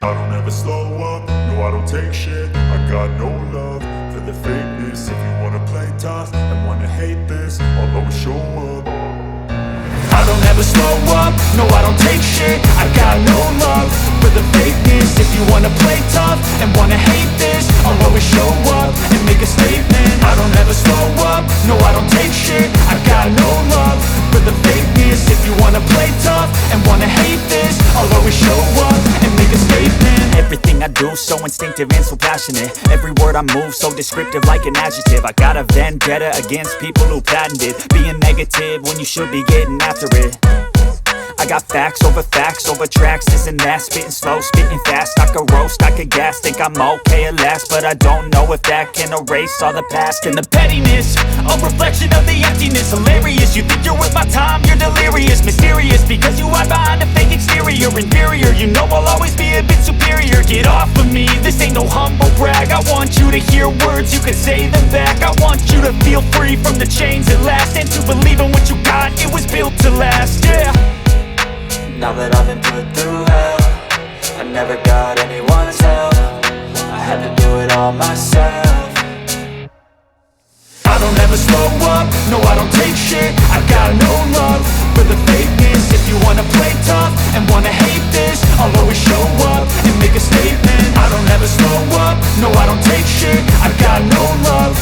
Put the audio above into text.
I don't ever slow up, no I don't take shit. I got no love for the fakeness. If you wanna play tough and wanna hate this, I'll always show up. I don't ever slow up, no I don't take shit. I got no love for the fakeness. If you wanna play tough and wanna hate this, I'll always show up and make a statement. I don't ever slow up, no I don't take shit. I got no love for the fakeness. If you wanna play tough and wanna hate this, I'll always show up and make a statement. Everything I do so instinctive and so passionate. Every word I move so descriptive like an adjective. I got a vendetta against people who patented being negative when you should be getting after it. I got facts over tracks, this and that. Spitting slow, spitting fast, I could roast, I could gas. Think I'm okay at last, but I don't know if that can erase all the past. And the pettiness, a reflection of the emptiness. Hilarious, you think you're worth my time, you're delirious. Mysterious, because you hide behind a fake exterior. Inferior, you know I'll always be a bit superior. Get off of me, this ain't no humble brag. I want you to hear words, you can say them back. I want you to feel free from the chains at last, and to believe in what you got, it was built to last, yeah. Now that I've been put through hell, I never got anyone's help. I had to do it all myself. I don't ever slow up, no I don't take shit. I got no love for the fakeness. If you wanna play tough and wanna hate this, I'll always show up and make a statement. I don't ever slow up, no I don't take shit. I got no love